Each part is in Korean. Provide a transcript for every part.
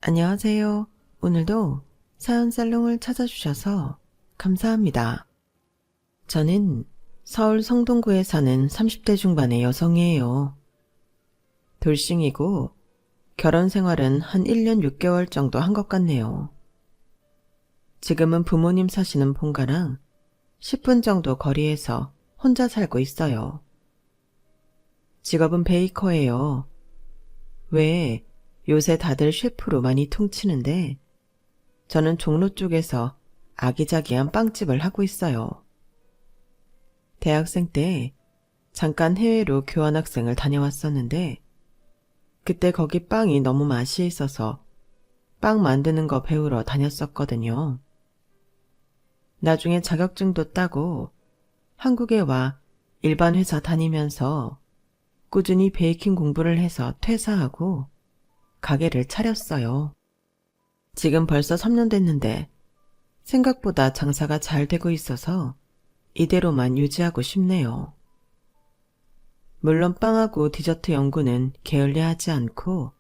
안녕하세요. 오늘도 사연 살롱을 찾아주셔서 감사합니다. 저는 서울 성동구에 사는 30대 중반의 여성이에요. 돌싱이고 결혼 생활은 한 1년 6개월 정도 한 것 같네요. 지금은 부모님 사시는 본가랑 10분 정도 거리에서 혼자 살고 있어요. 직업은 베이커예요. 왜 요새 다들 셰프로 많이 퉁치는데 저는 종로 쪽에서 아기자기한 빵집을 하고 있어요. 대학생 때 잠깐 해외로 교환학생을 다녀왔었는데 그때 거기 빵이 너무 맛이 있어서 빵 만드는 거 배우러 다녔었거든요. 나중에 자격증도 따고 한국에 와 일반 회사 다니면서 꾸준히 베이킹 공부를 해서 퇴사하고 가게를 차렸어요. 지금 벌써 3년 됐는데 생각보다 장사가 잘 되고 있어서 이대로만 유지하고 싶네요. 물론 빵하고 디저트 연구는 게을리하지 않고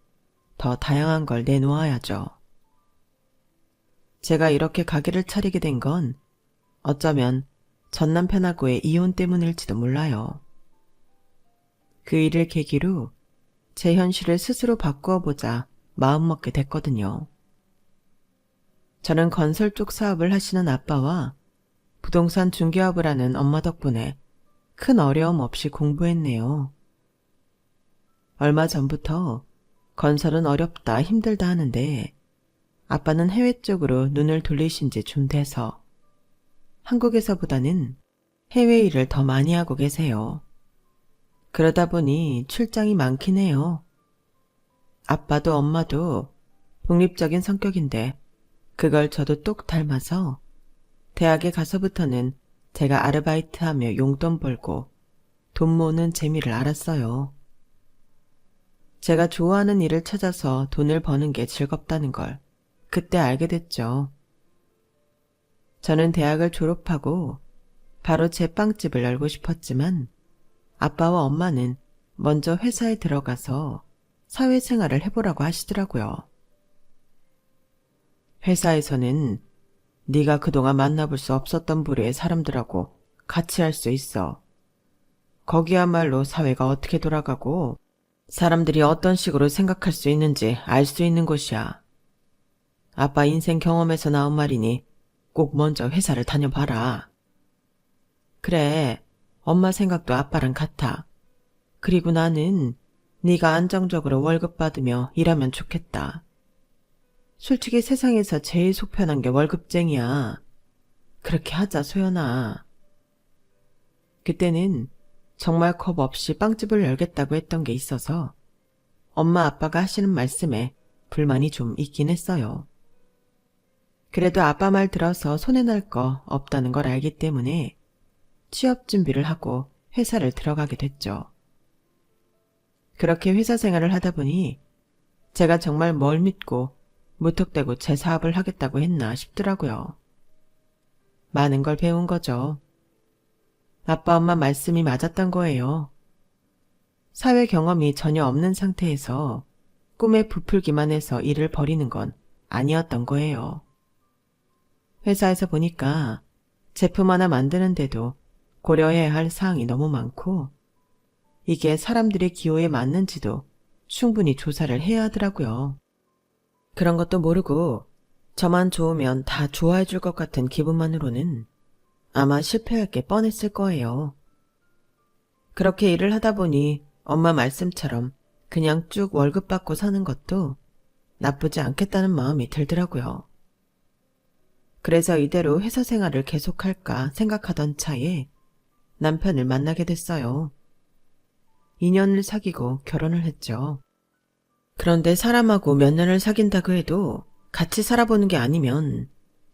더 다양한 걸 내놓아야죠. 제가 이렇게 가게를 차리게 된 건 어쩌면 전 남편하고의 이혼 때문일지도 몰라요. 그 일을 계기로 제 현실을 스스로 바꾸어 보자 마음먹게 됐거든요. 저는 건설 쪽 사업을 하시는 아빠와 부동산 중개업을 하는 엄마 덕분에 큰 어려움 없이 공부했네요. 얼마 전부터 건설은 어렵다 힘들다 하는데 아빠는 해외 쪽으로 눈을 돌리신 지 좀 돼서 한국에서보다는 해외 일을 더 많이 하고 계세요. 그러다 보니 출장이 많긴 해요. 아빠도 엄마도 독립적인 성격인데 그걸 저도 똑 닮아서 대학에 가서부터는 제가 아르바이트하며 용돈 벌고 돈 모으는 재미를 알았어요. 제가 좋아하는 일을 찾아서 돈을 버는 게 즐겁다는 걸 그때 알게 됐죠. 저는 대학을 졸업하고 바로 제 빵집을 열고 싶었지만 아빠와 엄마는 먼저 회사에 들어가서 사회생활을 해보라고 하시더라고요. 회사에서는 네가 그동안 만나볼 수 없었던 부류의 사람들하고 같이 할 수 있어. 거기야말로 사회가 어떻게 돌아가고 사람들이 어떤 식으로 생각할 수 있는지 알 수 있는 곳이야. 아빠 인생 경험에서 나온 말이니 꼭 먼저 회사를 다녀봐라. 그래, 엄마 생각도 아빠랑 같아. 그리고 나는 네가 안정적으로 월급 받으며 일하면 좋겠다. 솔직히 세상에서 제일 속 편한 게 월급쟁이야. 그렇게 하자, 소연아. 그때는 정말 겁 없이 빵집을 열겠다고 했던 게 있어서 엄마 아빠가 하시는 말씀에 불만이 좀 있긴 했어요. 그래도 아빠 말 들어서 손해날 거 없다는 걸 알기 때문에 취업 준비를 하고 회사를 들어가게 됐죠. 그렇게 회사 생활을 하다 보니 제가 정말 뭘 믿고 무턱대고 제 사업을 하겠다고 했나 싶더라고요. 많은 걸 배운 거죠. 아빠 엄마 말씀이 맞았던 거예요. 사회 경험이 전혀 없는 상태에서 꿈에 부풀기만 해서 일을 벌이는 건 아니었던 거예요. 회사에서 보니까 제품 하나 만드는데도 고려해야 할 사항이 너무 많고 이게 사람들의 기호에 맞는지도 충분히 조사를 해야 하더라고요. 그런 것도 모르고 저만 좋으면 다 좋아해 줄 것 같은 기분만으로는 아마 실패할 게 뻔했을 거예요. 그렇게 일을 하다 보니 엄마 말씀처럼 그냥 쭉 월급 받고 사는 것도 나쁘지 않겠다는 마음이 들더라고요. 그래서 이대로 회사 생활을 계속할까 생각하던 차에 남편을 만나게 됐어요. 2년을 사귀고 결혼을 했죠. 그런데 사람하고 몇 년을 사귄다고 해도 같이 살아보는 게 아니면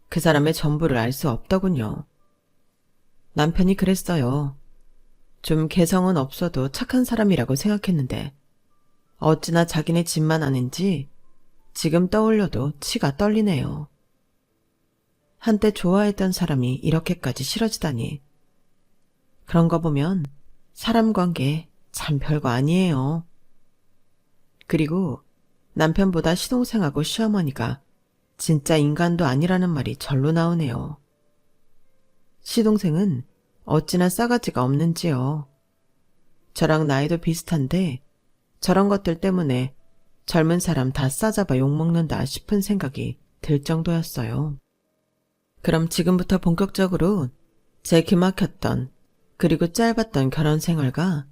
그 사람의 전부를 알 수 없더군요. 남편이 그랬어요. 좀 개성은 없어도 착한 사람이라고 생각했는데 어찌나 자기네 집만 아는지 지금 떠올려도 치가 떨리네요. 한때 좋아했던 사람이 이렇게까지 싫어지다니. 그런 거 보면 사람 관계 참 별거 아니에요. 그리고 남편보다 시동생하고 시어머니가 진짜 인간도 아니라는 말이 절로 나오네요. 시동생은 어찌나 싸가지가 없는지요. 저랑 나이도 비슷한데 저런 것들 때문에 젊은 사람 다 싸잡아 욕먹는다 싶은 생각이 들 정도였어요. 그럼 지금부터 본격적으로 제 기막혔던 그리고 짧았던 결혼 생활과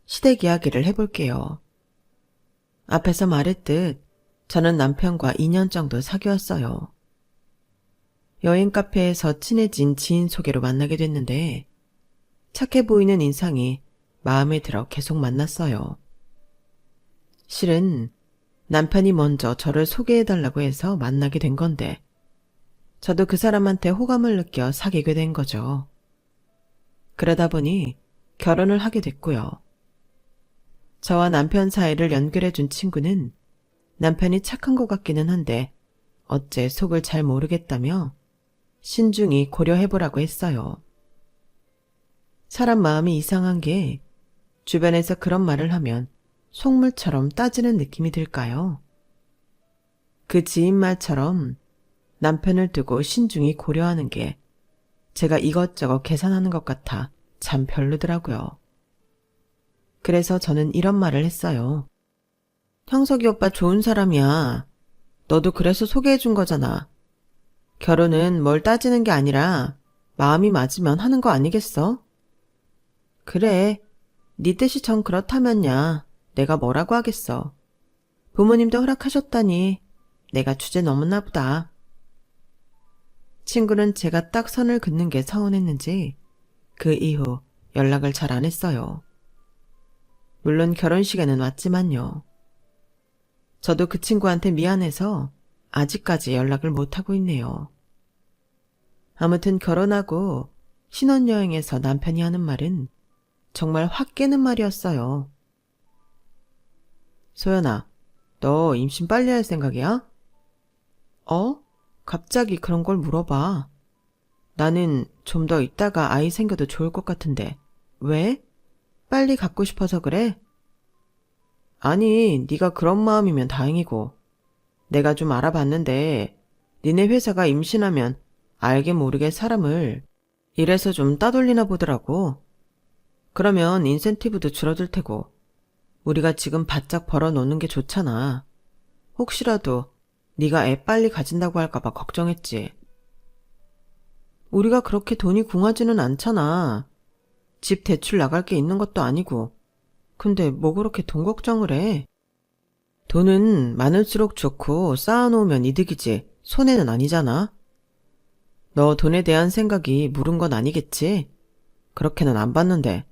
시댁 이야기를 해볼게요. 앞에서 말했듯 저는 남편과 2년 정도 사귀었어요. 여행 카페에서 친해진 지인 소개로 만나게 됐는데 착해 보이는 인상이 마음에 들어 계속 만났어요. 실은 남편이 먼저 저를 소개해달라고 해서 만나게 된 건데 저도 그 사람한테 호감을 느껴 사귀게 된 거죠. 그러다 보니 결혼을 하게 됐고요. 저와 남편 사이를 연결해준 친구는 남편이 착한 것 같기는 한데 어째 속을 잘 모르겠다며 신중히 고려해보라고 했어요. 사람 마음이 이상한 게 주변에서 그런 말을 하면 속물처럼 따지는 느낌이 들까요? 그 지인 말처럼 남편을 두고 신중히 고려하는 게 제가 이것저것 계산하는 것 같아 참 별로더라고요. 그래서 저는 이런 말을 했어요. 형석이 오빠 좋은 사람이야. 너도 그래서 소개해준 거잖아. 결혼은 뭘 따지는 게 아니라 마음이 맞으면 하는 거 아니겠어? 그래, 네 뜻이 전 그렇다면야 내가 뭐라고 하겠어. 부모님도 허락하셨다니 내가 주제 넘었나 보다. 친구는 제가 딱 선을 긋는 게 서운했는지 그 이후 연락을 잘 안 했어요. 물론 결혼식에는 왔지만요. 저도 그 친구한테 미안해서 아직까지 연락을 못하고 있네요. 아무튼 결혼하고 신혼여행에서 남편이 하는 말은 정말 확 깨는 말이었어요. 소연아, 너 임신 빨리 할 생각이야? 갑자기 그런 걸 물어봐. 나는 좀 더 있다가 아이 생겨도 좋을 것 같은데. 왜? 빨리 갖고 싶어서 그래? 아니, 네가 그런 마음이면 다행이고. 내가 좀 알아봤는데 니네 회사가 임신하면 알게 모르게 사람을 일해서 좀 따돌리나 보더라고. 그러면 인센티브도 줄어들 테고 우리가 지금 바짝 벌어놓는 게 좋잖아. 혹시라도 네가 애 빨리 가진다고 할까봐 걱정했지. 우리가 그렇게 돈이 궁하지는 않잖아. 집 대출 나갈 게 있는 것도 아니고. 근데 뭐 그렇게 돈 걱정을 해? 돈은 많을수록 좋고 쌓아놓으면 이득이지 손해는 아니잖아. 너 돈에 대한 생각이 무른 건 아니겠지? 그렇게는 안 봤는데.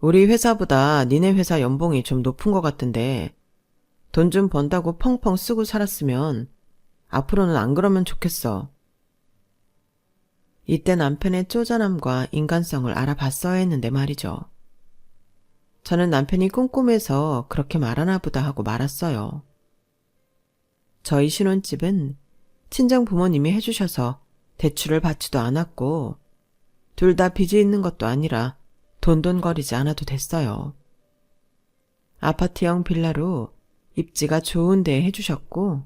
우리 회사보다 니네 회사 연봉이 좀 높은 것 같은데 돈 좀 번다고 펑펑 쓰고 살았으면 앞으로는 안 그러면 좋겠어. 이때 남편의 쪼잔함과 인간성을 알아봤어야 했는데 말이죠. 저는 남편이 꼼꼼해서 그렇게 말하나 보다 하고 말았어요. 저희 신혼집은 친정 부모님이 해주셔서 대출을 받지도 않았고 둘 다 빚이 있는 것도 아니라 돈돈거리지 않아도 됐어요. 아파트형 빌라로 입지가 좋은 데에 해주셨고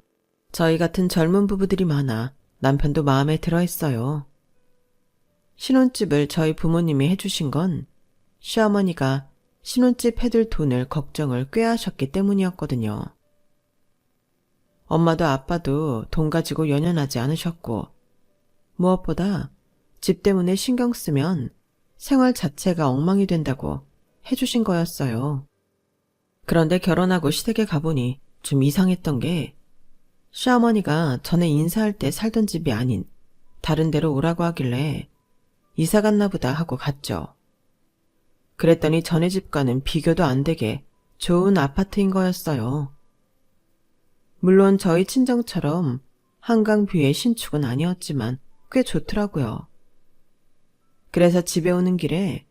저희 같은 젊은 부부들이 많아 남편도 마음에 들어 했어요. 신혼집을 저희 부모님이 해주신 건 시어머니가 신혼집 해둘 돈을 걱정을 꽤 하셨기 때문이었거든요. 엄마도 아빠도 돈 가지고 연연하지 않으셨고 무엇보다 집 때문에 신경 쓰면 생활 자체가 엉망이 된다고 해주신 거였어요. 그런데 결혼하고 시댁에 가보니 좀 이상했던 게 시어머니가 전에 인사할 때 살던 집이 아닌 다른 데로 오라고 하길래 이사 갔나 보다 하고 갔죠. 그랬더니 전에 집과는 비교도 안 되게 좋은 아파트인 거였어요. 물론 저희 친정처럼 한강뷰의 신축은 아니었지만 꽤 좋더라고요. 그래서 집에 오는 길에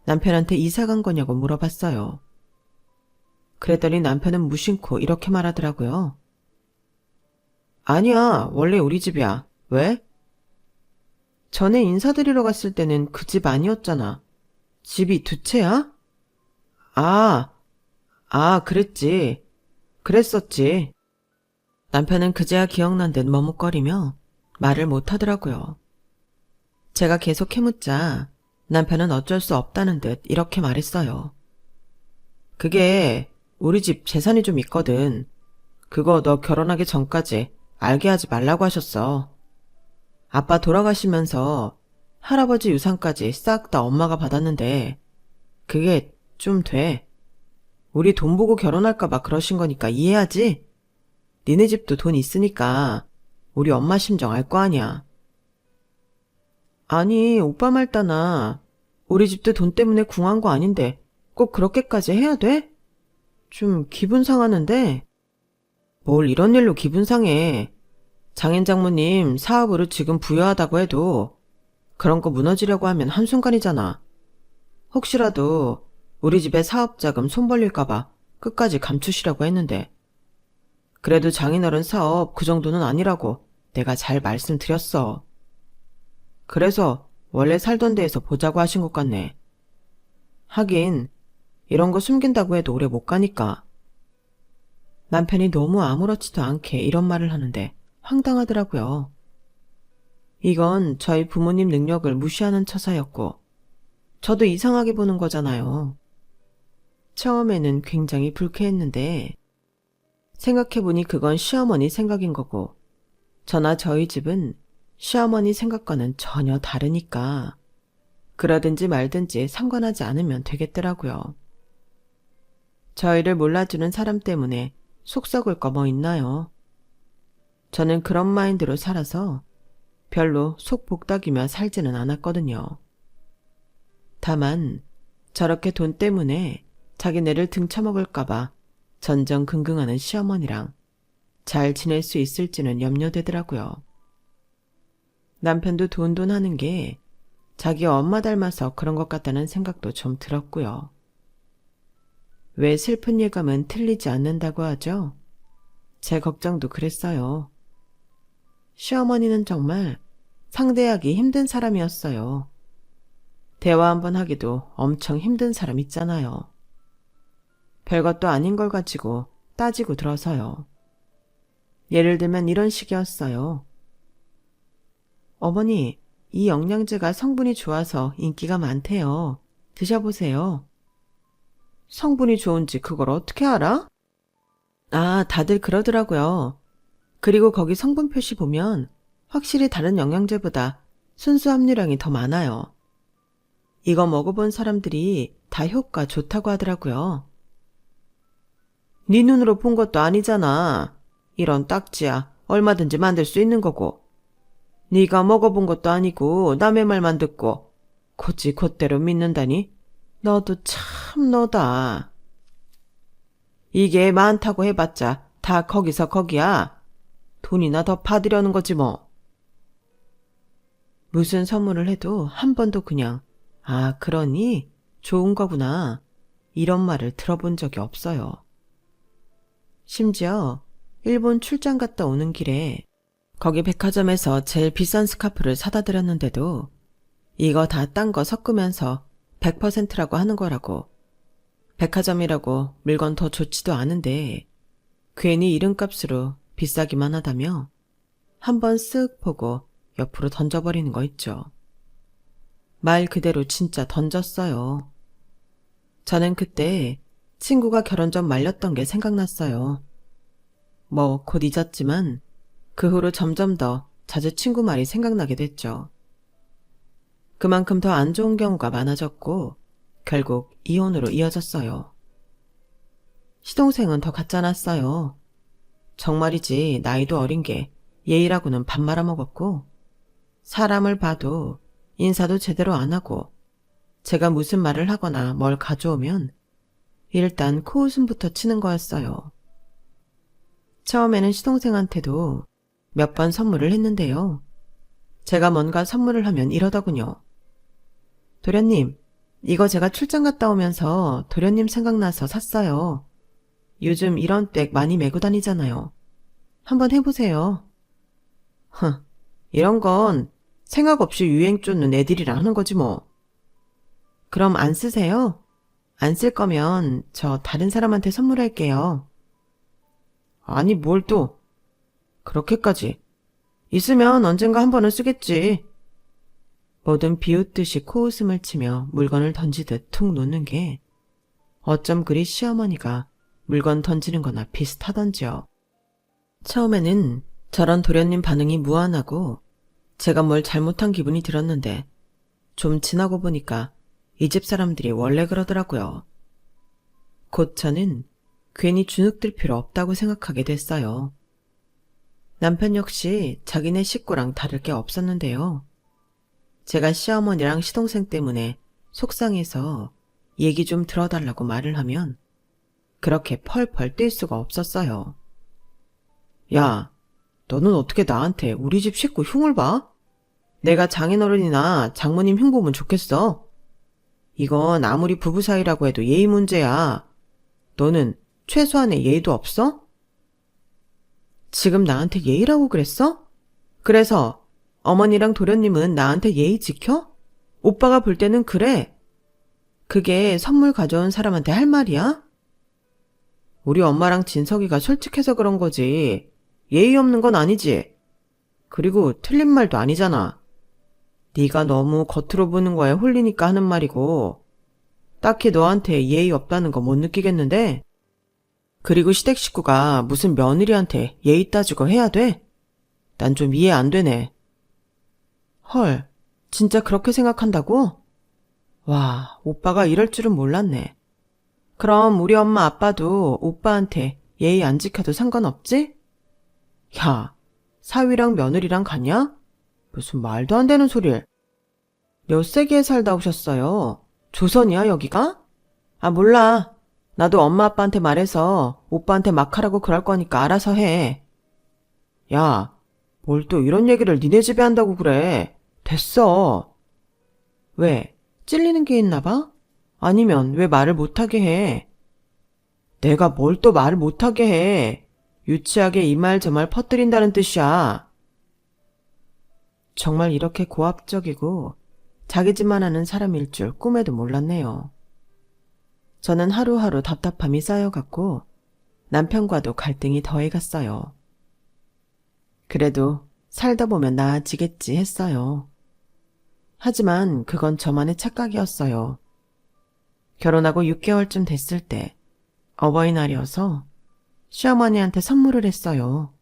남편한테 이사 간 거냐고 물어봤어요. 그랬더니 남편은 무심코 이렇게 말하더라고요. 아니야, 원래 우리 집이야. 왜? 전에 인사드리러 갔을 때는 그 집 아니었잖아. 집이 두 채야? 그랬지. 그랬었지. 남편은 그제야 기억난 듯 머뭇거리며 말을 못하더라고요. 제가 계속 해묻자 남편은 어쩔 수 없다는 듯 이렇게 말했어요. 그게 우리 집 재산이 좀 있거든. 그거 너 결혼하기 전까지 알게 하지 말라고 하셨어. 아빠 돌아가시면서 할아버지 유산까지 싹 다 엄마가 받았는데 그게 좀 돼. 우리 돈 보고 결혼할까봐 그러신 거니까 이해하지? 니네 집도 돈 있으니까 우리 엄마 심정 알 거 아니야. 아니, 오빠 말 따나 우리 집도 돈 때문에 궁한 거 아닌데 꼭 그렇게까지 해야 돼? 좀 기분 상하는데. 뭘 이런 일로 기분 상해. 장인 장모님 사업으로 지금 부유하다고 해도 그런 거 무너지려고 하면 한순간이잖아. 혹시라도 우리 집에 사업자금 손 벌릴까봐 끝까지 감추시려고 했는데. 그래도 장인어른 사업 그 정도는 아니라고 내가 잘 말씀드렸어. 그래서 원래 살던 데에서 보자고 하신 것 같네. 하긴 이런 거 숨긴다고 해도 오래 못 가니까. 남편이 너무 아무렇지도 않게 이런 말을 하는데 황당하더라고요. 이건 저희 부모님 능력을 무시하는 처사였고 저도 이상하게 보는 거잖아요. 처음에는 굉장히 불쾌했는데 생각해보니 그건 시어머니 생각인 거고 저나 저희 집은 시어머니 생각과는 전혀 다르니까 그러든지 말든지 상관하지 않으면 되겠더라고요. 저희를 몰라주는 사람 때문에 속 썩을 거 뭐 있나요? 저는 그런 마인드로 살아서 별로 속 복닥이며 살지는 않았거든요. 다만 저렇게 돈 때문에 자기네를 등쳐먹을까봐 전전긍긍하는 시어머니랑 잘 지낼 수 있을지는 염려되더라고요. 남편도 돈돈 하는 게 자기 엄마 닮아서 그런 것 같다는 생각도 좀 들었고요. 왜 슬픈 예감은 틀리지 않는다고 하죠? 제 걱정도 그랬어요. 시어머니는 정말 상대하기 힘든 사람이었어요. 대화 한번 하기도 엄청 힘든 사람 있잖아요. 별것도 아닌 걸 가지고 따지고 들어서요. 예를 들면 이런 식이었어요. 어머니, 이 영양제가 성분이 좋아서 인기가 많대요. 드셔보세요. 성분이 좋은지 그걸 어떻게 알아? 아, 다들 그러더라고요. 그리고 거기 성분 표시 보면 확실히 다른 영양제보다 순수 함유량이 더 많아요. 이거 먹어본 사람들이 다 효과 좋다고 하더라고요. 네 눈으로 본 것도 아니잖아. 이런 딱지야 얼마든지 만들 수 있는 거고. 네가 먹어본 것도 아니고 남의 말만 듣고 곧지 곧대로 믿는다니? 너도 참 너다. 이게 많다고 해봤자 다 거기서 거기야. 돈이나 더 받으려는 거지 뭐. 무슨 선물을 해도 한 번도 그냥 아 그러니 좋은 거구나 이런 말을 들어본 적이 없어요. 심지어 일본 출장 갔다 오는 길에 거기 백화점에서 제일 비싼 스카프를 사다 드렸는데도 이거 다 딴 거 섞으면서 100%라고 하는 거라고. 백화점이라고 물건 더 좋지도 않은데 괜히 이름값으로 비싸기만 하다며 한번 쓱 보고 옆으로 던져버리는 거 있죠. 말 그대로 진짜 던졌어요. 저는 그때 친구가 결혼 전 말렸던 게 생각났어요. 뭐 곧 잊었지만 그 후로 점점 더 자주 친구 말이 생각나게 됐죠. 그만큼 더 안 좋은 경우가 많아졌고 결국 이혼으로 이어졌어요. 시동생은 더 갖잖았어요. 정말이지 나이도 어린 게 예의라고는 밥 말아먹었고 사람을 봐도 인사도 제대로 안 하고 제가 무슨 말을 하거나 뭘 가져오면 일단 코웃음부터 치는 거였어요. 처음에는 시동생한테도 몇 번 선물을 했는데요. 제가 뭔가 선물을 하면 이러더군요. 도련님, 이거 제가 출장 갔다 오면서 도련님 생각나서 샀어요. 요즘 이런 백 많이 메고 다니잖아요. 한번 해보세요. 이런 건 생각 없이 유행 쫓는 애들이랑 하는 거지 뭐. 그럼 안 쓰세요? 안 쓸 거면 저 다른 사람한테 선물할게요. 아니 뭘 또. 그렇게까지. 있으면 언젠가 한 번은 쓰겠지. 뭐든 비웃듯이 코웃음을 치며 물건을 던지듯 툭 놓는 게 어쩜 그리 시어머니가 물건 던지는 거나 비슷하던지요. 처음에는 저런 도련님 반응이 무안하고 제가 뭘 잘못한 기분이 들었는데 좀 지나고 보니까 이 집 사람들이 원래 그러더라고요. 곧 저는 괜히 주눅들 필요 없다고 생각하게 됐어요. 남편 역시 자기네 식구랑 다를 게 없었는데요. 제가 시어머니랑 시동생 때문에 속상해서 얘기 좀 들어달라고 말을 하면 그렇게 펄펄 뛸 수가 없었어요. 야, 너는 어떻게 나한테 우리 집 식구 흉을 봐? 내가 장인어른이나 장모님 흉 보면 좋겠어. 이건 아무리 부부 사이라고 해도 예의 문제야. 너는 최소한의 예의도 없어? 지금 나한테 예의라고 그랬어? 그래서 어머니랑 도련님은 나한테 예의 지켜? 오빠가 볼 때는 그래. 그게 선물 가져온 사람한테 할 말이야? 우리 엄마랑 진석이가 솔직해서 그런 거지. 예의 없는 건 아니지. 그리고 틀린 말도 아니잖아. 네가 너무 겉으로 보는 거에 홀리니까 하는 말이고 딱히 너한테 예의 없다는 거 못 느끼겠는데? 그리고 시댁 식구가 무슨 며느리한테 예의 따지고 해야 돼? 난 좀 이해 안 되네. 헐, 진짜 그렇게 생각한다고? 와, 오빠가 이럴 줄은 몰랐네. 그럼 우리 엄마 아빠도 오빠한테 예의 안 지켜도 상관없지? 야, 사위랑 며느리랑 같냐? 무슨 말도 안 되는 소리를. 몇 세기에 살다 오셨어요? 조선이야 여기가? 아 몰라. 나도 엄마 아빠한테 말해서 오빠한테 막 하라고 그럴 거니까 알아서 해. 야, 뭘 또 이런 얘기를 니네 집에 한다고 그래. 됐어. 왜? 찔리는 게 있나 봐? 아니면 왜 말을 못하게 해? 내가 뭘 또 말을 못하게 해. 유치하게 이 말 저 말 퍼뜨린다는 뜻이야. 정말 이렇게 고압적이고 자기 집만 하는 사람일 줄 꿈에도 몰랐네요. 저는 하루하루 답답함이 쌓여갔고 남편과도 갈등이 더해갔어요. 그래도 살다 보면 나아지겠지 했어요. 하지만 그건 저만의 착각이었어요. 결혼하고 6개월쯤 됐을 때 어버이날이어서 시어머니한테 선물을 했어요.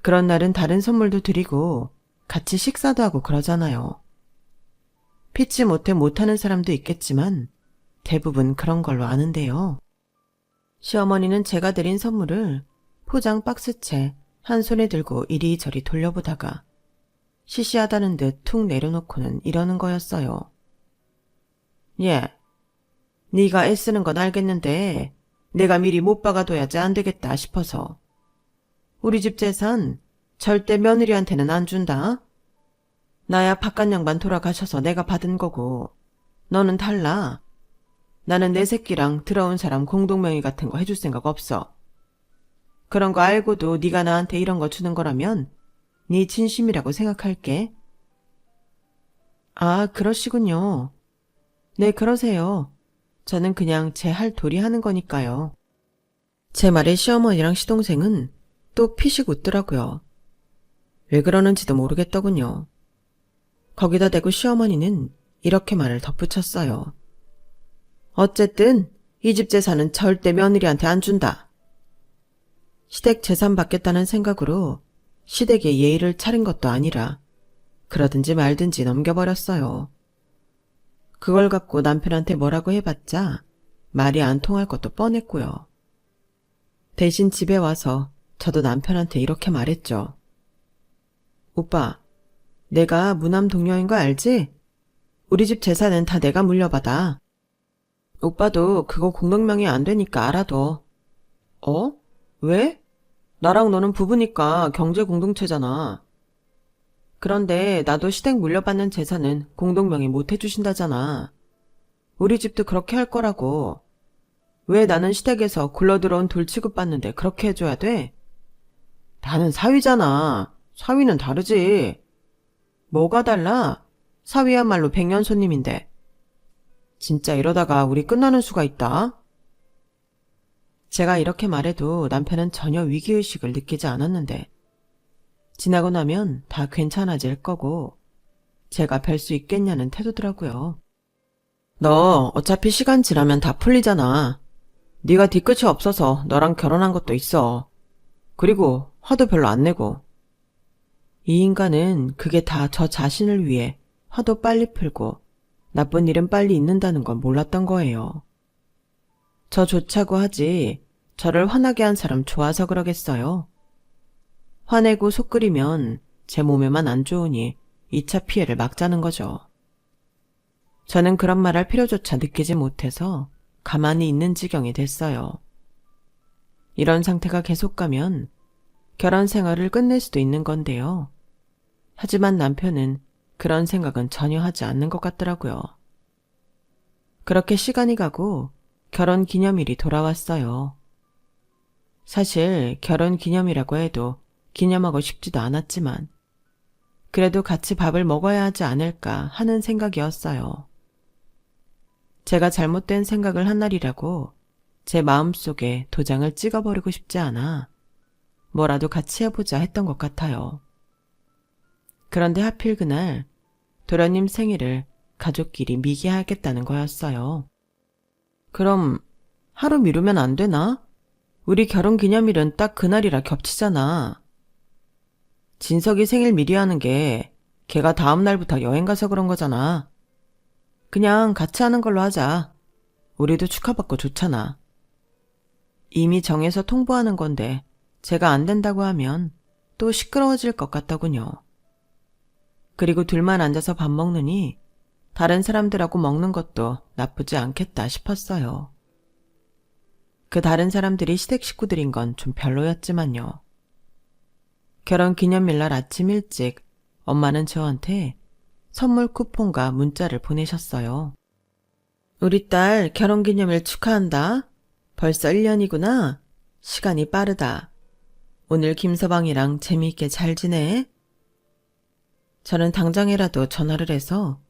그런 날은 다른 선물도 드리고 같이 식사도 하고 그러잖아요. 피치 못해 못하는 사람도 있겠지만 대부분 그런 걸로 아는데요. 시어머니는 제가 드린 선물을 포장 박스채 한 손에 들고 이리저리 돌려보다가 시시하다는 듯 툭 내려놓고는 이러는 거였어요. 예, 네가 애쓰는 건 알겠는데 내가 미리 못 박아둬야지 안 되겠다 싶어서. 우리 집 재산 절대 며느리한테는 안 준다. 나야 바깥 양반 돌아가셔서 내가 받은 거고 너는 달라. 나는 내 새끼랑 들어온 사람 공동명의 같은 거 해줄 생각 없어. 그런 거 알고도 네가 나한테 이런 거 주는 거라면 네 진심이라고 생각할게. 아, 그러시군요. 네, 그러세요. 저는 그냥 제 할 도리 하는 거니까요. 제 말에 시어머니랑 시동생은 또 피식 웃더라고요. 왜 그러는지도 모르겠더군요. 거기다 대고 시어머니는 이렇게 말을 덧붙였어요. 어쨌든 이 집 재산은 절대 며느리한테 안 준다. 시댁 재산 받겠다는 생각으로 시댁에 예의를 차린 것도 아니라 그러든지 말든지 넘겨버렸어요. 그걸 갖고 남편한테 뭐라고 해봤자 말이 안 통할 것도 뻔했고요. 대신 집에 와서 저도 남편한테 이렇게 말했죠. 오빠, 내가 무남 동료인 거 알지? 우리 집 재산은 다 내가 물려받아. 오빠도 그거 공동명의 안 되니까 알아둬. 어? 왜? 나랑 너는 부부니까 경제 공동체잖아. 그런데 나도 시댁 물려받는 재산은 공동명의 못 해주신다잖아. 우리 집도 그렇게 할 거라고. 왜 나는 시댁에서 굴러들어온 돌 취급받는데 그렇게 해줘야 돼? 나는 사위잖아. 사위는 다르지. 뭐가 달라? 사위야말로 백년 손님인데. 진짜 이러다가 우리 끝나는 수가 있다. 제가 이렇게 말해도 남편은 전혀 위기의식을 느끼지 않았는데 지나고 나면 다 괜찮아질 거고 제가 뵐 수 있겠냐는 태도더라고요. 너 어차피 시간 지나면 다 풀리잖아. 네가 뒤끝이 없어서 너랑 결혼한 것도 있어. 그리고 화도 별로 안 내고. 이 인간은 그게 다 저 자신을 위해 화도 빨리 풀고 나쁜 일은 빨리 잊는다는 건 몰랐던 거예요. 저 좋자고 하지 저를 화나게 한 사람 좋아서 그러겠어요. 화내고 속 끓이면 제 몸에만 안 좋으니 2차 피해를 막자는 거죠. 저는 그런 말 할 필요조차 느끼지 못해서 가만히 있는 지경이 됐어요. 이런 상태가 계속 가면 결혼 생활을 끝낼 수도 있는 건데요. 하지만 남편은 그런 생각은 전혀 하지 않는 것 같더라고요. 그렇게 시간이 가고 결혼 기념일이 돌아왔어요. 사실 결혼 기념이라고 해도 기념하고 싶지도 않았지만 그래도 같이 밥을 먹어야 하지 않을까 하는 생각이었어요. 제가 잘못된 생각을 한 날이라고 제 마음속에 도장을 찍어버리고 싶지 않아 뭐라도 같이 해보자 했던 것 같아요. 그런데 하필 그날 도련님 생일을 가족끼리 미기하겠다는 거였어요. 그럼 하루 미루면 안 되나? 우리 결혼 기념일은 딱 그날이라 겹치잖아. 진석이 생일 미리 하는 게 걔가 다음 날부터 여행 가서 그런 거잖아. 그냥 같이 하는 걸로 하자. 우리도 축하받고 좋잖아. 이미 정해서 통보하는 건데 제가 안 된다고 하면 또 시끄러워질 것 같더군요. 그리고 둘만 앉아서 밥 먹느니 다른 사람들하고 먹는 것도 나쁘지 않겠다 싶었어요. 그 다른 사람들이 시댁 식구들인 건 좀 별로였지만요. 결혼 기념일날 아침 일찍 엄마는 저한테 선물 쿠폰과 문자를 보내셨어요. 우리 딸 결혼기념일 축하한다. 벌써 1년이구나. 시간이 빠르다. 오늘 김서방이랑 재미있게 잘 지내? 저는 당장이라도 전화를 해서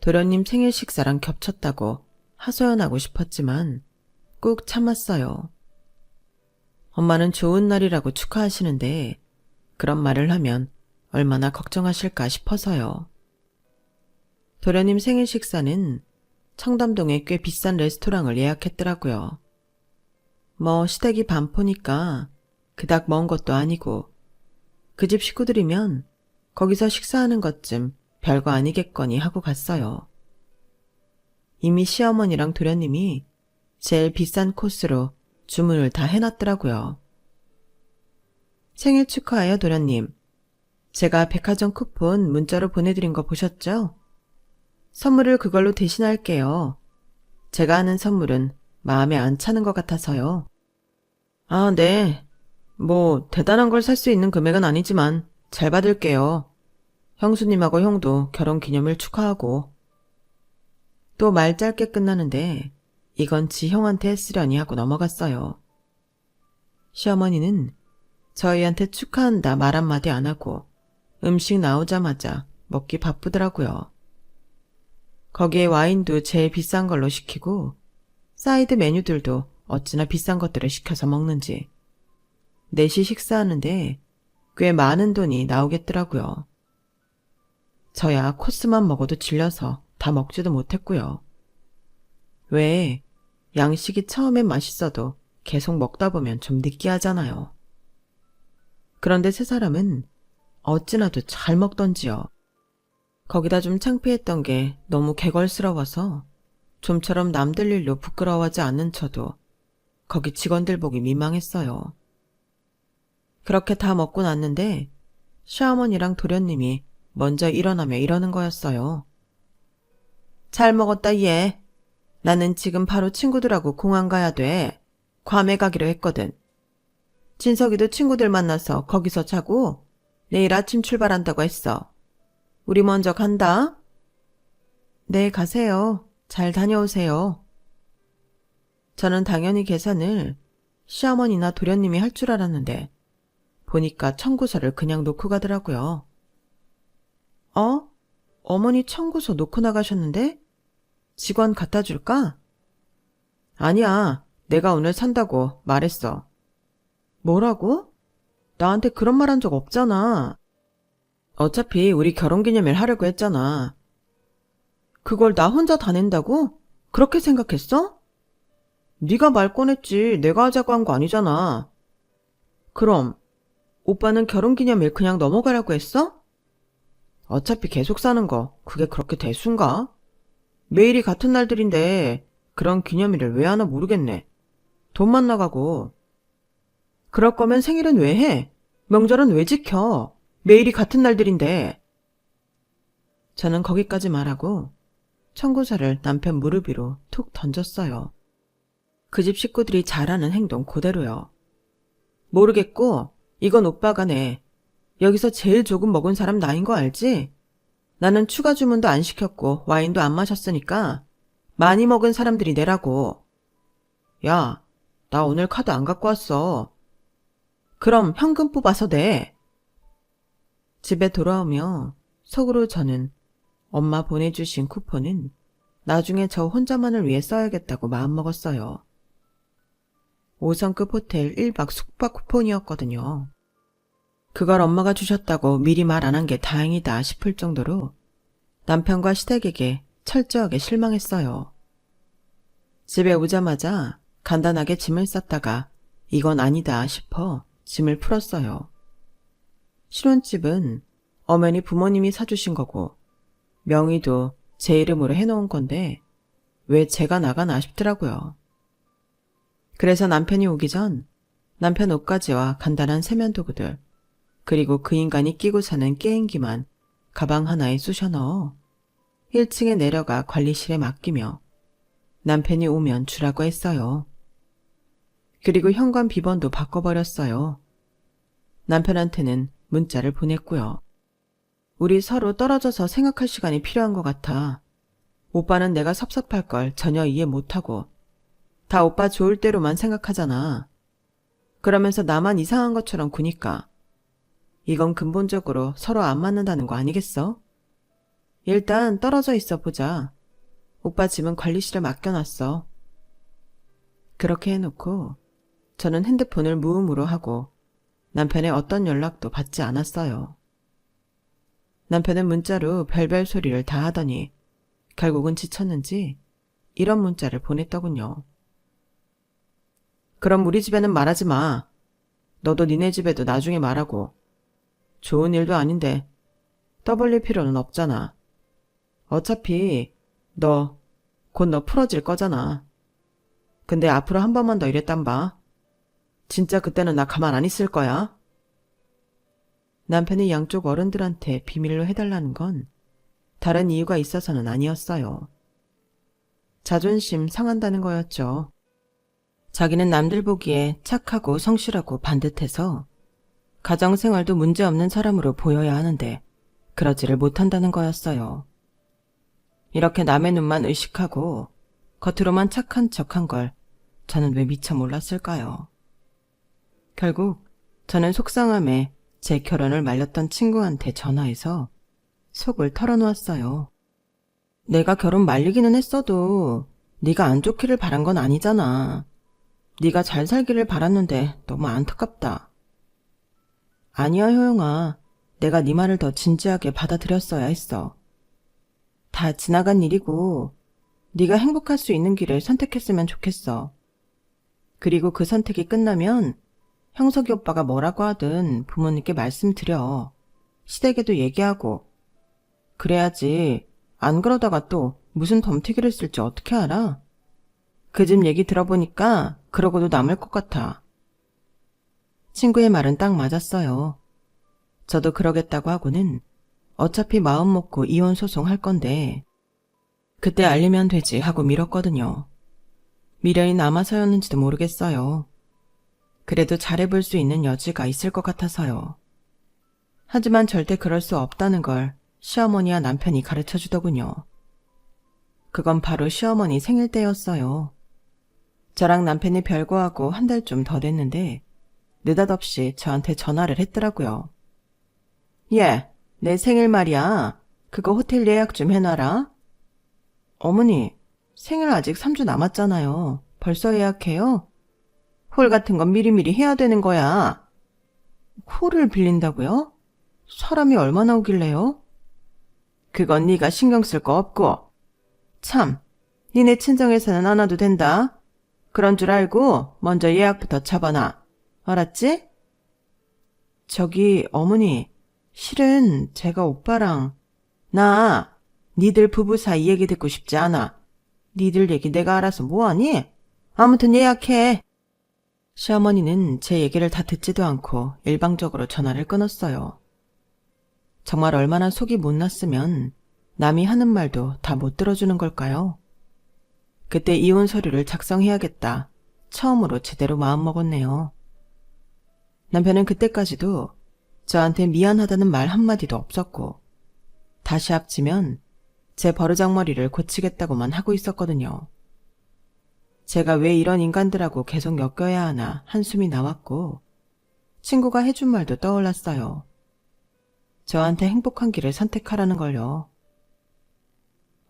도련님 생일 식사랑 겹쳤다고 하소연하고 싶었지만 꾹 참았어요. 엄마는 좋은 날이라고 축하하시는데 그런 말을 하면 얼마나 걱정하실까 싶어서요. 도련님 생일 식사는 청담동에 꽤 비싼 레스토랑을 예약했더라고요. 뭐 시댁이 반포니까 그닥 먼 것도 아니고 그 집 식구들이면 거기서 식사하는 것쯤 별거 아니겠거니 하고 갔어요. 이미 시어머니랑 도련님이 제일 비싼 코스로 주문을 다 해놨더라고요. 생일 축하해요, 도련님. 제가 백화점 쿠폰 문자로 보내드린 거 보셨죠? 선물을 그걸로 대신할게요. 제가 하는 선물은 마음에 안 차는 것 같아서요. 아, 네. 뭐 대단한 걸 살 수 있는 금액은 아니지만 잘 받을게요. 형수님하고 형도 결혼 기념일 축하하고. 또 말 짧게 끝나는데 이건 지 형한테 했으려니 하고 넘어갔어요. 시어머니는 저희한테 축하한다 말 한마디 안 하고 음식 나오자마자 먹기 바쁘더라고요. 거기에 와인도 제일 비싼 걸로 시키고 사이드 메뉴들도 어찌나 비싼 것들을 시켜서 먹는지 넷이 식사하는데 꽤 많은 돈이 나오겠더라고요. 저야 코스만 먹어도 질려서 다 먹지도 못했고요. 왜 양식이 처음엔 맛있어도 계속 먹다 보면 좀 느끼하잖아요. 그런데 세 사람은 어찌나도 잘 먹던지요. 거기다 좀 창피했던 게 너무 개걸스러워서 좀처럼 남들 일로 부끄러워하지 않는 저도 거기 직원들 보기 민망했어요. 그렇게 다 먹고 났는데 시어머니랑 도련님이 먼저 일어나며 이러는 거였어요. 잘 먹었다 얘. 나는 지금 바로 친구들하고 공항 가야 돼. 괌에 가기로 했거든. 진석이도 친구들 만나서 거기서 자고 내일 아침 출발한다고 했어. 우리 먼저 간다. 네, 가세요. 잘 다녀오세요. 저는 당연히 계산을 시어머니나 도련님이 할 줄 알았는데 보니까 청구서를 그냥 놓고 가더라고요. 어? 어머니 청구서 놓고 나가셨는데? 직원 갖다 줄까? 아니야, 내가 오늘 산다고 말했어. 뭐라고? 나한테 그런 말 한 적 없잖아. 어차피 우리 결혼기념일 하려고 했잖아. 그걸 나 혼자 다 낸다고? 그렇게 생각했어? 네가 말 꺼냈지 내가 하자고 한 거 아니잖아. 그럼 오빠는 결혼기념일 그냥 넘어가려고 했어? 어차피 계속 사는 거 그게 그렇게 대수인가? 매일이 같은 날들인데 그런 기념일을 왜 하나 모르겠네. 돈만 나가고. 그럴 거면 생일은 왜 해? 명절은 왜 지켜? 매일이 같은 날들인데. 저는 거기까지 말하고 청구서를 남편 무릎 위로 툭 던졌어요. 그 집 식구들이 잘하는 행동 그대로요. 모르겠고 이건 오빠가 내. 여기서 제일 조금 먹은 사람 나인 거 알지? 나는 추가 주문도 안 시켰고 와인도 안 마셨으니까 많이 먹은 사람들이 내라고. 야, 나 오늘 카드 안 갖고 왔어. 그럼 현금 뽑아서 내. 집에 돌아오며 속으로 저는 엄마 보내주신 쿠폰은 나중에 저 혼자만을 위해 써야겠다고 마음먹었어요. 5성급 호텔 1박 숙박 쿠폰이었거든요. 그걸 엄마가 주셨다고 미리 말 안 한 게 다행이다 싶을 정도로 남편과 시댁에게 철저하게 실망했어요. 집에 오자마자 간단하게 짐을 쌌다가 이건 아니다 싶어 짐을 풀었어요. 신혼집은 엄연히 부모님이 사주신 거고 명의도 제 이름으로 해놓은 건데 왜 제가 나가나 싶더라고요. 그래서 남편이 오기 전 남편 옷가지와 간단한 세면도구들 그리고 그 인간이 끼고 사는 게임기만 가방 하나에 쑤셔 넣어 1층에 내려가 관리실에 맡기며 남편이 오면 주라고 했어요. 그리고 현관 비번도 바꿔버렸어요. 남편한테는 문자를 보냈고요. 우리 서로 떨어져서 생각할 시간이 필요한 것 같아. 오빠는 내가 섭섭할 걸 전혀 이해 못하고 다 오빠 좋을 대로만 생각하잖아. 그러면서 나만 이상한 것처럼 구니까 이건 근본적으로 서로 안 맞는다는 거 아니겠어? 일단 떨어져 있어 보자. 오빠 집은 관리실에 맡겨놨어. 그렇게 해놓고 저는 핸드폰을 무음으로 하고 남편의 어떤 연락도 받지 않았어요. 남편은 문자로 별별 소리를 다 하더니 결국은 지쳤는지 이런 문자를 보냈더군요. 그럼 우리 집에는 말하지 마. 너도 니네 집에도 나중에 말하고. 좋은 일도 아닌데 떠벌릴 필요는 없잖아. 어차피 곧 너 풀어질 거잖아. 근데 앞으로 한 번만 더 이랬단 봐. 진짜 그때는 나 가만 안 있을 거야. 남편이 양쪽 어른들한테 비밀로 해달라는 건 다른 이유가 있어서는 아니었어요. 자존심 상한다는 거였죠. 자기는 남들 보기에 착하고 성실하고 반듯해서 가정생활도 문제없는 사람으로 보여야 하는데 그러지를 못한다는 거였어요. 이렇게 남의 눈만 의식하고 겉으로만 착한 척한 걸 저는 왜 미처 몰랐을까요? 결국 저는 속상함에 제 결혼을 말렸던 친구한테 전화해서 속을 털어놓았어요. 내가 결혼 말리기는 했어도 네가 안 좋기를 바란 건 아니잖아. 네가 잘 살기를 바랐는데 너무 안타깝다. 아니야 효영아. 내가 네 말을 더 진지하게 받아들였어야 했어. 다 지나간 일이고 네가 행복할 수 있는 길을 선택했으면 좋겠어. 그리고 그 선택이 끝나면 형석이 오빠가 뭐라고 하든 부모님께 말씀드려. 시댁에도 얘기하고. 그래야지 안 그러다가 또 무슨 덤태기를 쓸지 어떻게 알아? 그 집 얘기 들어보니까 그러고도 남을 것 같아. 친구의 말은 딱 맞았어요. 저도 그러겠다고 하고는 어차피 마음 먹고 이혼 소송할 건데 그때 알리면 되지 하고 미뤘거든요. 미련이 남아서였는지도 모르겠어요. 그래도 잘해볼 수 있는 여지가 있을 것 같아서요. 하지만 절대 그럴 수 없다는 걸 시어머니와 남편이 가르쳐주더군요. 그건 바로 시어머니 생일 때였어요. 저랑 남편이 별거하고 한 달쯤 더 됐는데 느닷없이 저한테 전화를 했더라고요. 얘, 내 생일 말이야. 그거 호텔 예약 좀 해놔라. 어머니, 생일 아직 3주 남았잖아요. 벌써 예약해요? 홀 같은 건 미리미리 해야 되는 거야. 홀을 빌린다고요? 사람이 얼마나 오길래요? 그건 네가 신경 쓸 거 없고. 참, 니네 친정에서는 안 와도 된다. 그런 줄 알고 먼저 예약부터 잡아놔. 알았지? 저기 어머니, 실은 제가 오빠랑 나 니들 부부 사이 얘기 듣고 싶지 않아. 니들 얘기 내가 알아서 뭐하니? 아무튼 예약해. 시어머니는 제 얘기를 다 듣지도 않고 일방적으로 전화를 끊었어요. 정말 얼마나 속이 못났으면 남이 하는 말도 다 못 들어주는 걸까요? 그때 이혼 서류를 작성해야겠다. 처음으로 제대로 마음먹었네요. 남편은 그때까지도 저한테 미안하다는 말 한마디도 없었고 다시 합치면 제 버르장머리를 고치겠다고만 하고 있었거든요. 제가 왜 이런 인간들하고 계속 엮여야 하나 한숨이 나왔고 친구가 해준 말도 떠올랐어요. 저한테 행복한 길을 선택하라는 걸요.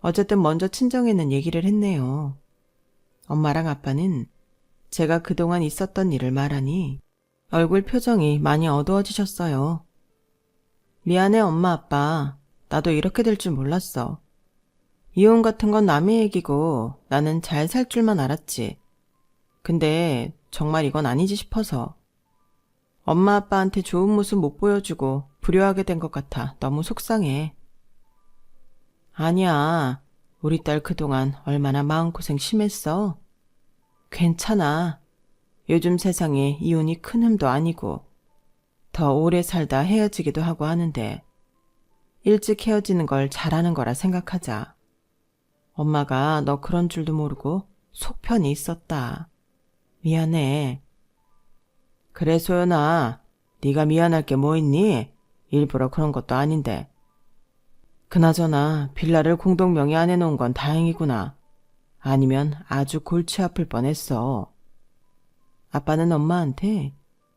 어쨌든 먼저 친정에는 얘기를 했네요. 엄마랑 아빠는 제가 그동안 있었던 일을 말하니 얼굴 표정이 많이 어두워지셨어요. 미안해 엄마 아빠. 나도 이렇게 될 줄 몰랐어. 이혼 같은 건 남의 얘기고 나는 잘 살 줄만 알았지. 근데 정말 이건 아니지 싶어서. 엄마 아빠한테 좋은 모습 못 보여주고 불효하게 된 것 같아 너무 속상해. 아니야. 우리 딸 그동안 얼마나 마음고생 심했어. 괜찮아. 요즘 세상에 이혼이 큰 흠도 아니고 더 오래 살다 헤어지기도 하고 하는데 일찍 헤어지는 걸 잘하는 거라 생각하자. 엄마가 너 그런 줄도 모르고 속편이 있었다. 미안해. 그래 소연아, 네가 미안할 게 뭐 있니? 일부러 그런 것도 아닌데. 그나저나 빌라를 공동 명의 안 해놓은 건 다행이구나. 아니면 아주 골치 아플 뻔했어. 아빠는 엄마한테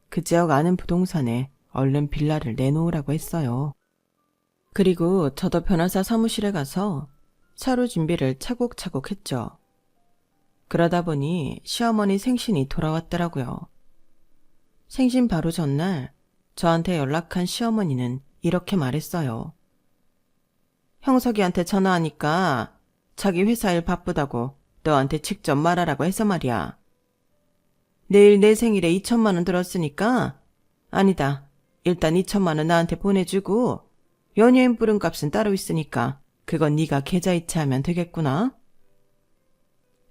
그 지역 아는 부동산에 얼른 빌라를 내놓으라고 했어요. 그리고 저도 변호사 사무실에 가서 차로 준비를 차곡차곡 했죠. 그러다 보니 시어머니 생신이 돌아왔더라고요. 생신 바로 전날 저한테 연락한 시어머니는 이렇게 말했어요. 형석이한테 전화하니까 자기 회사 일 바쁘다고 너한테 직접 말하라고 해서 말이야. 내일 내 생일에 2천만 원 들었으니까 아니다. 일단 2천만 원 나한테 보내주고 연예인 부른 값은 따로 있으니까 그건 네가 계좌이체하면 되겠구나.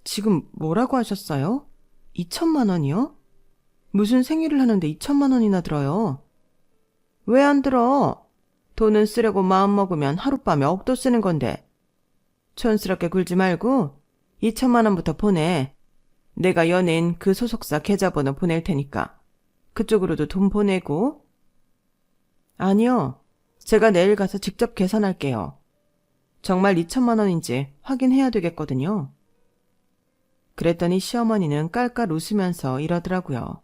지금 뭐라고 하셨어요? 2천만 원이요? 무슨 생일을 하는데 2천만 원이나 들어요? 왜 안 들어? 돈은 쓰려고 마음먹으면 하룻밤에 억도 쓰는 건데. 촌스럽게 굴지 말고 2천만 원부터 보내. 내가 연예인 그 소속사 계좌번호 보낼 테니까 그쪽으로도 돈 보내고. 아니요. 제가 내일 가서 직접 계산할게요. 정말 2천만 원인지 확인해야 되겠거든요. 그랬더니 시어머니는 깔깔 웃으면서 이러더라고요.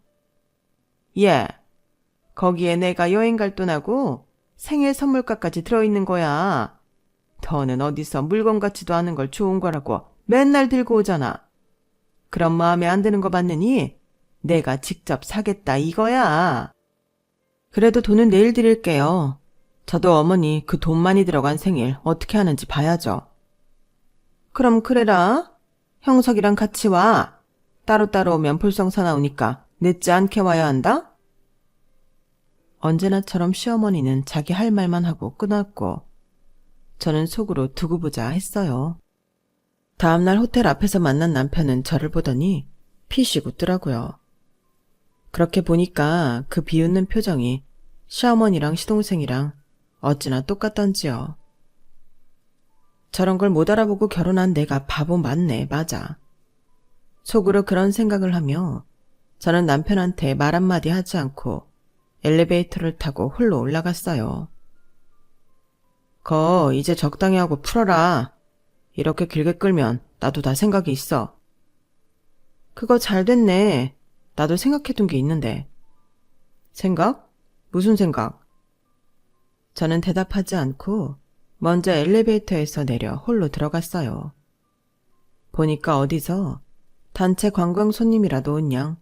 예, 거기에 내가 여행 갈 돈하고 생일 선물값까지 들어있는 거야. 너는 어디서 물건 같지도 않은 걸 좋은 거라고 맨날 들고 오잖아. 그런 마음에 안 드는 거 봤느니 내가 직접 사겠다 이거야. 그래도 돈은 내일 드릴게요. 저도 어머니 그 돈 많이 들어간 생일 어떻게 하는지 봐야죠. 그럼 그래라. 형석이랑 같이 와. 따로따로 오면 불성사 나오니까 늦지 않게 와야 한다. 언제나처럼 시어머니는 자기 할 말만 하고 끊었고 저는 속으로 두고 보자 했어요. 다음날 호텔 앞에서 만난 남편은 저를 보더니 피식 웃더라고요. 그렇게 보니까 그 비웃는 표정이 시어머니랑 시동생이랑 어찌나 똑같던지요. 저런 걸 못 알아보고 결혼한 내가 바보 맞네, 맞아. 속으로 그런 생각을 하며 저는 남편한테 말 한마디 하지 않고 엘리베이터를 타고 홀로 올라갔어요. 거 이제 적당히 하고 풀어라. 이렇게 길게 끌면 나도 다 생각이 있어. 그거 잘 됐네. 나도 생각해둔 게 있는데. 생각? 무슨 생각? 저는 대답하지 않고 먼저 엘리베이터에서 내려 홀로 들어갔어요. 보니까 어디서 단체 관광 손님이라도 온 양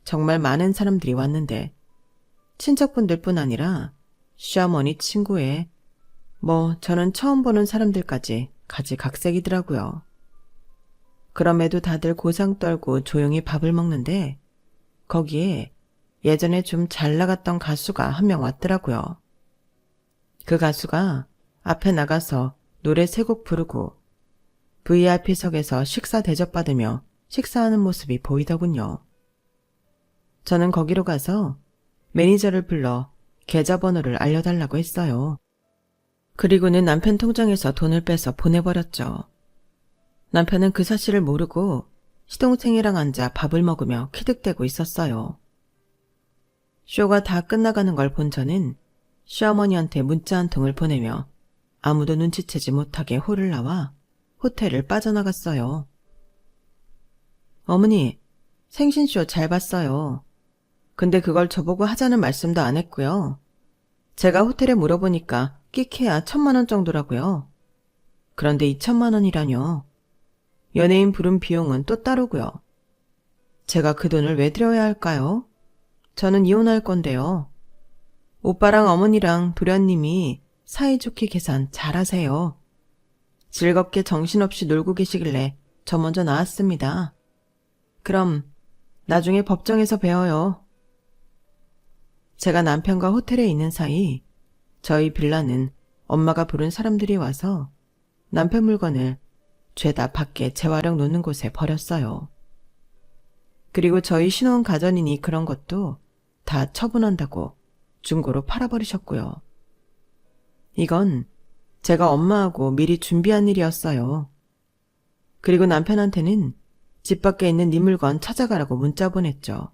정말 많은 사람들이 왔는데 친척분들뿐 아니라 시어머니 친구에 저는 처음 보는 사람들까지 가지각색이더라고요. 그럼에도 다들 고상 떨고 조용히 밥을 먹는데 거기에 예전에 좀 잘 나갔던 가수가 한 명 왔더라고요. 그 가수가 앞에 나가서 노래 3곡 부르고 VIP석에서 식사 대접받으며 식사하는 모습이 보이더군요. 저는 거기로 가서 매니저를 불러 계좌번호를 알려달라고 했어요. 그리고는 남편 통장에서 돈을 빼서 보내버렸죠. 남편은 그 사실을 모르고 시동생이랑 앉아 밥을 먹으며 키득대고 있었어요. 쇼가 다 끝나가는 걸 본 저는 시어머니한테 문자 한 통을 보내며 아무도 눈치채지 못하게 홀을 나와 호텔을 빠져나갔어요. 어머니, 생신쇼 잘 봤어요. 근데 그걸 저보고 하자는 말씀도 안 했고요. 제가 호텔에 물어보니까 끼케야 1,000만 원 정도라고요. 그런데 2,000만 원이라뇨. 연예인 부른 비용은 또 따르고요. 제가 그 돈을 왜 드려야 할까요? 저는 이혼할 건데요. 오빠랑 어머니랑 도련님이 사이좋게 계산 잘하세요. 즐겁게 정신없이 놀고 계시길래 저 먼저 나왔습니다. 그럼 나중에 법정에서 뵈어요. 제가 남편과 호텔에 있는 사이 저희 빌라는 엄마가 부른 사람들이 와서 남편 물건을 죄다 밖에 재활용 놓는 곳에 버렸어요. 그리고 저희 신혼 가전이니 그런 것도 다 처분한다고 중고로 팔아버리셨고요. 이건 제가 엄마하고 미리 준비한 일이었어요. 그리고 남편한테는 집 밖에 있는 네 물건 찾아가라고 문자 보냈죠.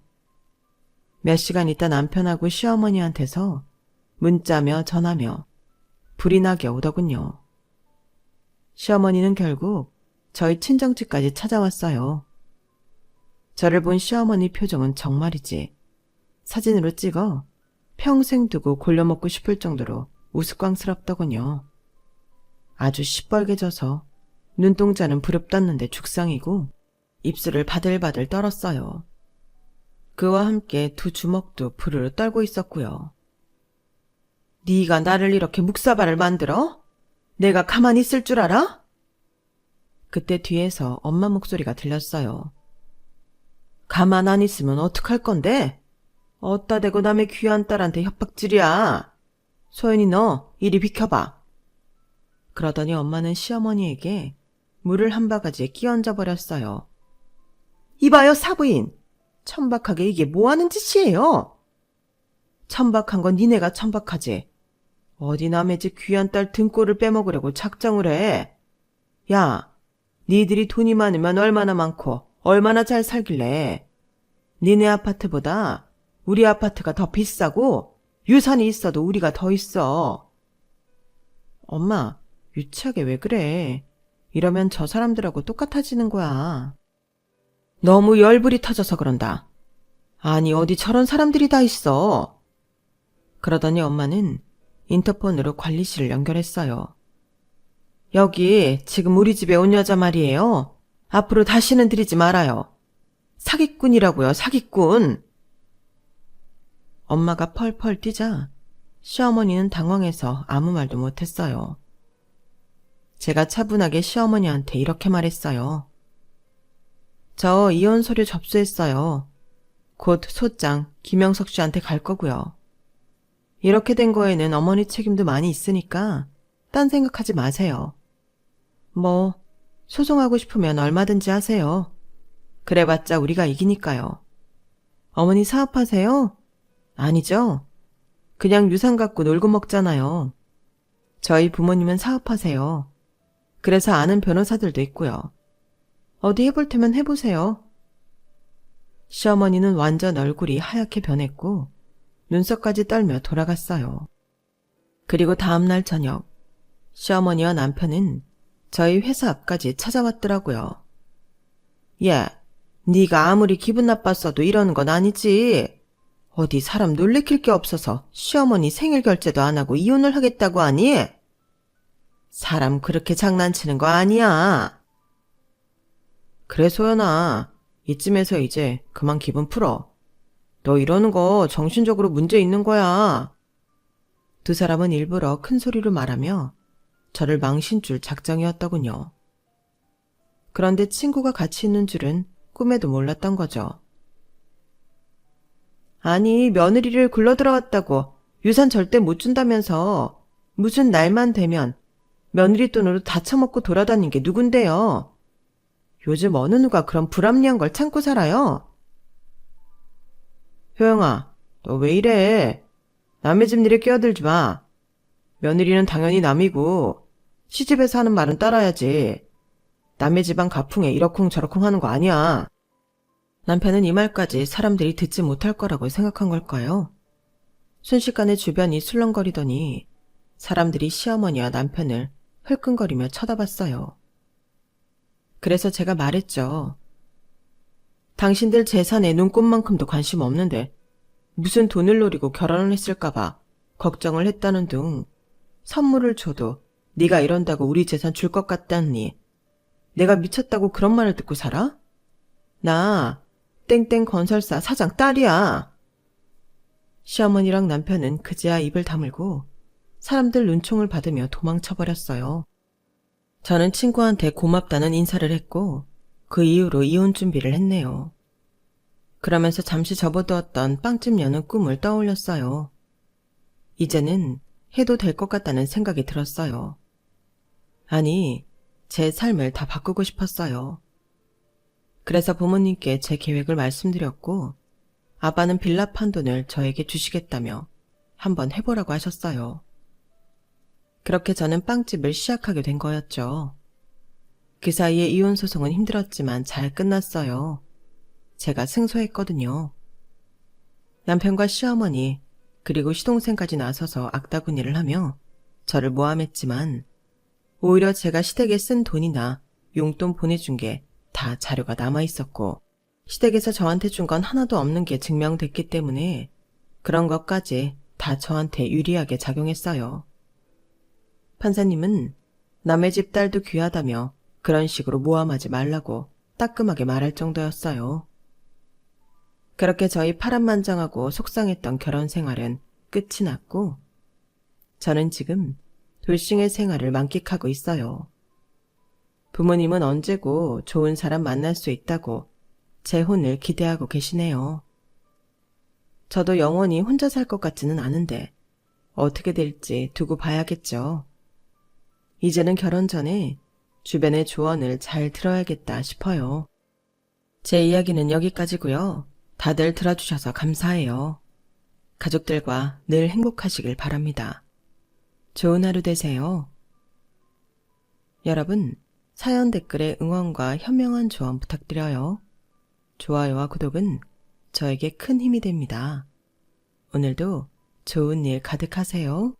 몇 시간 있다 남편하고 시어머니한테서 문자며 전화며 불이 나게 오더군요. 시어머니는 결국 저희 친정집까지 찾아왔어요. 저를 본 시어머니 표정은 정말이지 사진으로 찍어 평생 두고 골려먹고 싶을 정도로 우스꽝스럽더군요. 아주 시뻘개져서 눈동자는 부릅떴는데 죽상이고 입술을 바들바들 떨었어요. 그와 함께 두 주먹도 부르르 떨고 있었고요. 네가 나를 이렇게 묵사발을 만들어? 내가 가만히 있을 줄 알아? 그때 뒤에서 엄마 목소리가 들렸어요. 가만 안 있으면 어떡할 건데? 어따 대고 남의 귀한 딸한테 협박질이야. 소연이 너 이리 비켜봐. 그러더니 엄마는 시어머니에게 물을 한 바가지에 끼얹어 버렸어요. 이봐요 사부인. 천박하게 이게 뭐하는 짓이에요? 천박한 건 니네가 천박하지. 어디 남의 집 귀한 딸 등골을 빼먹으려고 작정을 해. 야, 니들이 돈이 많으면 얼마나 많고 얼마나 잘 살길래. 니네 아파트보다 우리 아파트가 더 비싸고 유산이 있어도 우리가 더 있어. 엄마, 유치하게 왜 그래? 이러면 저 사람들하고 똑같아지는 거야. 너무 열불이 터져서 그런다. 아니 어디 저런 사람들이 다 있어. 그러더니 엄마는 인터폰으로 관리실을 연결했어요. 여기 지금 우리 집에 온 여자 말이에요. 앞으로 다시는 들이지 말아요. 사기꾼이라고요, 사기꾼. 엄마가 펄펄 뛰자 시어머니는 당황해서 아무 말도 못했어요. 제가 차분하게 시어머니한테 이렇게 말했어요. 저 이혼 서류 접수했어요. 곧 소장 김영석 씨한테 갈 거고요. 이렇게 된 거에는 어머니 책임도 많이 있으니까 딴 생각하지 마세요. 소송하고 싶으면 얼마든지 하세요. 그래봤자 우리가 이기니까요. 어머니 사업하세요? 아니죠? 그냥 유산 갖고 놀고 먹잖아요. 저희 부모님은 사업하세요. 그래서 아는 변호사들도 있고요. 어디 해볼 테면 해보세요. 시어머니는 완전 얼굴이 하얗게 변했고 눈썹까지 떨며 돌아갔어요. 그리고 다음날 저녁 시어머니와 남편은 저희 회사 앞까지 찾아왔더라고요. 야, 네가 아무리 기분 나빴어도 이러는 건 아니지. 어디 사람 놀래킬 게 없어서 시어머니 생일 결제도 안 하고 이혼을 하겠다고 하니? 사람 그렇게 장난치는 거 아니야. 그래 소연아, 이쯤에서 이제 그만 기분 풀어. 너 이러는 거 정신적으로 문제 있는 거야. 두 사람은 일부러 큰 소리로 말하며 저를 망신 줄 작정이었더군요. 그런데 친구가 같이 있는 줄은 꿈에도 몰랐던 거죠. 아니, 며느리를 굴러들어왔다고 유산 절대 못 준다면서 무슨 날만 되면 며느리 돈으로 다 처먹고 돌아다닌 게 누군데요? 요즘 어느 누가 그런 불합리한 걸 참고 살아요? 효영아, 너 왜 이래? 남의 집 일에 끼어들지 마. 며느리는 당연히 남이고 시집에서 하는 말은 따라야지. 남의 집안 가풍에 이러쿵 저러쿵 하는 거 아니야. 남편은 이 말까지 사람들이 듣지 못할 거라고 생각한 걸까요? 순식간에 주변이 술렁거리더니 사람들이 시어머니와 남편을 흘끈거리며 쳐다봤어요. 그래서 제가 말했죠. 당신들 재산에 눈꼽만큼도 관심 없는데 무슨 돈을 노리고 결혼을 했을까봐 걱정을 했다는 둥 선물을 줘도 네가 이런다고 우리 재산 줄 것 같다니 내가 미쳤다고 그런 말을 듣고 살아? 나 땡땡 건설사 사장 딸이야. 시어머니랑 남편은 그제야 입을 다물고 사람들 눈총을 받으며 도망쳐버렸어요. 저는 친구한테 고맙다는 인사를 했고 그 이후로 이혼 준비를 했네요. 그러면서 잠시 접어두었던 빵집 여는 꿈을 떠올렸어요. 이제는 해도 될 것 같다는 생각이 들었어요. 아니, 제 삶을 다 바꾸고 싶었어요. 그래서 부모님께 제 계획을 말씀드렸고 아빠는 빌라 판 돈을 저에게 주시겠다며 한번 해보라고 하셨어요. 그렇게 저는 빵집을 시작하게 된 거였죠. 그 사이에 이혼 소송은 힘들었지만 잘 끝났어요. 제가 승소했거든요. 남편과 시어머니 그리고 시동생까지 나서서 악다구니를 하며 저를 모함했지만 오히려 제가 시댁에 쓴 돈이나 용돈 보내준 게 다 자료가 남아있었고 시댁에서 저한테 준 건 하나도 없는 게 증명됐기 때문에 그런 것까지 다 저한테 유리하게 작용했어요. 판사님은 남의 집 딸도 귀하다며 그런 식으로 모함하지 말라고 따끔하게 말할 정도였어요. 그렇게 저희 파란만장하고 속상했던 결혼 생활은 끝이 났고 저는 지금 돌싱의 생활을 만끽하고 있어요. 부모님은 언제고 좋은 사람 만날 수 있다고 재혼을 기대하고 계시네요. 저도 영원히 혼자 살 것 같지는 않은데 어떻게 될지 두고 봐야겠죠. 이제는 결혼 전에 주변의 조언을 잘 들어야겠다 싶어요. 제 이야기는 여기까지고요. 다들 들어주셔서 감사해요. 가족들과 늘 행복하시길 바랍니다. 좋은 하루 되세요. 여러분, 사연 댓글에 응원과 현명한 조언 부탁드려요. 좋아요와 구독은 저에게 큰 힘이 됩니다. 오늘도 좋은 일 가득하세요.